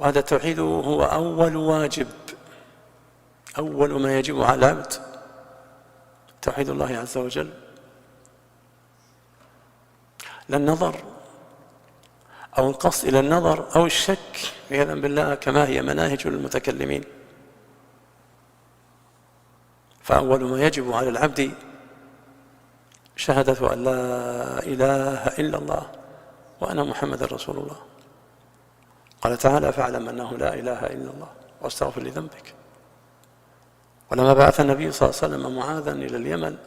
وهذا التوحيد هو أول واجب، أول ما يجب على العبد توحيد الله عز وجل. لا النظر أو القصد إلى النظر أو الشك عياذا بالله كما هي مناهج المتكلمين. فأول ما يجب على العبد شهادة أن لا إله إلا الله وأن محمد رسول الله. قال تعالى: فاعلم أنه لا إله إلا الله واستغفر لذنبك. ولما بعث النبي صلى الله عليه وسلم معاذا إلى اليمن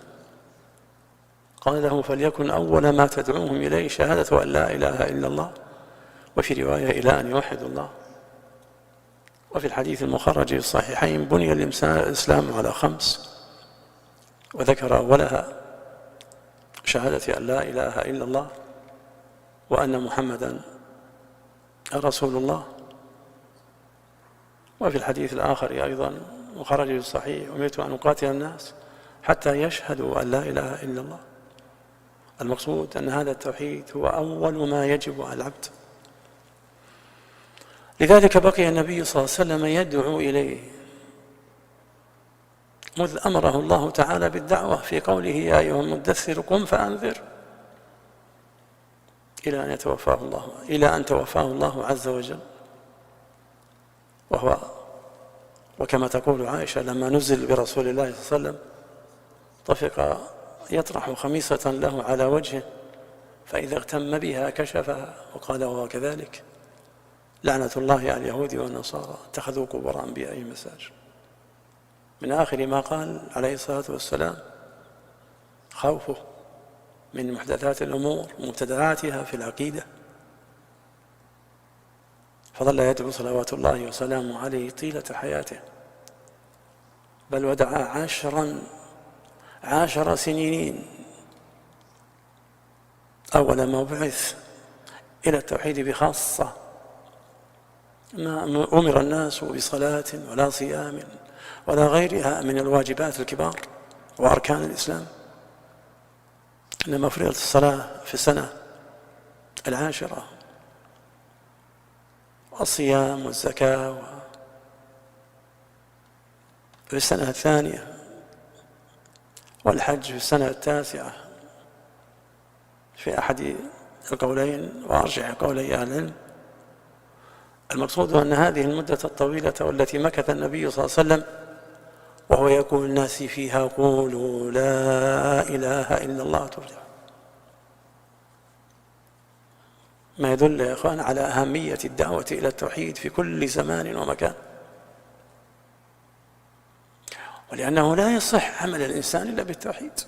قال له: فليكن أول ما تدعوهم إليه شهادة أن لا إله إلا الله، وفي رواية إلى أن يوحدوا الله. وفي الحديث المخرج في الصحيحين: بني الإسلام على 5، وذكر أولها شهادة أن لا إله إلا الله وأن محمدا رسول الله. وفي الحديث الآخر أيضا مخرج في الصحيح: أمرت أن أقاتل الناس حتى يشهدوا أن لا إله إلا الله. المقصود أن هذا التوحيد هو أول ما يجب على العبد. لذلك بقي النبي صلى الله عليه وسلم يدعو إليه مذ أمره الله تعالى بالدعوة في قوله: يا أيها المدثر قم فأنذر، إلى أن توفاه الله عز وجل. وكما تقول عائشة: لما نزل برسول الله صلى الله عليه وسلم طفق يطرح خميصة له على وجهه، فإذا اغتم بها كشفها، وقال: وهو كذلك لعنة الله على اليهود والنصارى اتخذوا قبور أنبيائهم مساجد. من آخر ما قال عليه الصلاة والسلام: خوفه من محدثات الأمور مبتدعاتها في العقيدة. فظل يدعو صلوات الله وسلامه عليه طيلة حياته، بل ودعا 10 سنين أول ما بعث إلى التوحيد بخاصة. ما أمر الناس بصلاة ولا صيام ولا غيرها من الواجبات الكبار وأركان الإسلام، إنما فرضت الصلاة في السنة 10، والصيام والزكاة في السنة 2، والحج في السنة 9 في أحد القولين وأرجح قولي أهل العلم. المقصود أن هذه المدة الطويلة والتي مكث النبي صلى الله عليه وسلم وهو يقول الناس فيها: قولوا لا إله إلا الله تفلحوا، ما يدل يا إخوان على أهمية الدعوة إلى التوحيد في كل زمان ومكان. ولأنه لا يصح عمل الإنسان إلا بالتوحيد.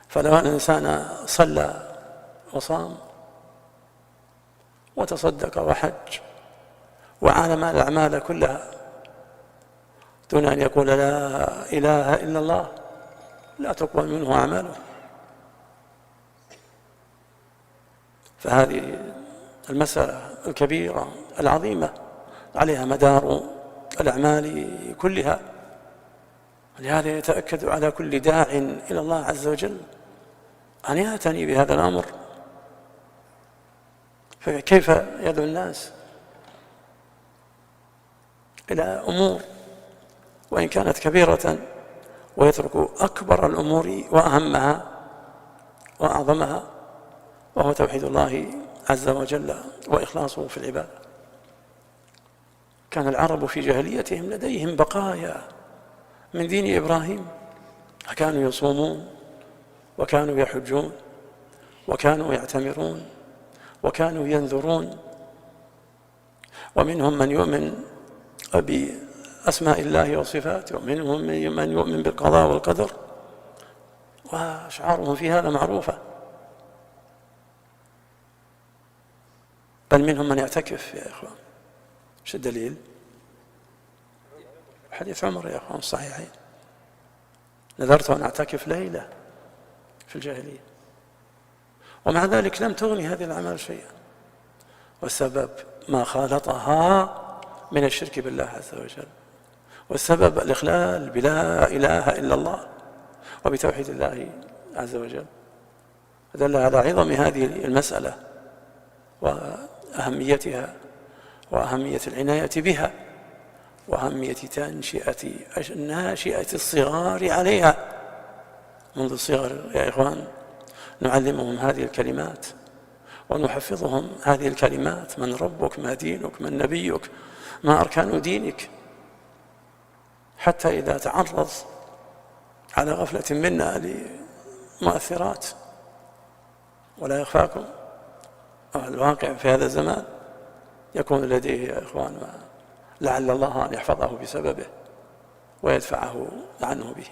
فلو أن الإنسان صلى وصام وتصدق وحج وعالم الأعمال كلها دون أن يقول لا إله إلا الله، لا تقبل منه أعماله. فهذه المسألة الكبيرة العظيمة عليها مدار الأعمال كلها. لهذا يتأكد على كل داع إلى الله عز وجل أن يعتني بهذا الأمر. فكيف يدعو الناس إلى أمور وإن كانت كبيرة ويترك أكبر الأمور وأهمها وأعظمها، وهو توحيد الله عز وجل وإخلاصه في العبادة. كان العرب في جاهليتهم لديهم بقايا من دين إبراهيم، فكانوا يصومون وكانوا يحجون وكانوا يعتمرون وكانوا ينذرون، ومنهم من يؤمن بأسماء الله وصفاته، ومنهم من يؤمن بالقضاء والقدر، وأشعارهم في هذا معروفة. بل منهم من يعتكف يا إخوان. ايش الدليل؟ حديث عمر يا إخوان الصحيحين: نذرت أن أعتكف ليلة في الجاهلية. ومع ذلك لم تغني هذه الأعمال شيئا، والسبب ما خالطها من الشرك بالله عز وجل، والسبب الإخلال بلا إله إلا الله وبتوحيد الله عز وجل. دل على عظم هذه المسألة وأهميتها وأهمية العناية بها، وأهمية تنشئة ناشئة الصغار عليها منذ الصغر يا إخوان. نعلمهم هذه الكلمات ونحفظهم هذه الكلمات: من ربك، ما دينك، من نبيك، ما أركان دينك، حتى إذا تعرض على غفلة منا لمؤثرات. ولا يخفاكم الواقع في هذا الزمان يكون لديه يا إخوان ما لعل الله أن يحفظه بسببه ويدفعه عنه به.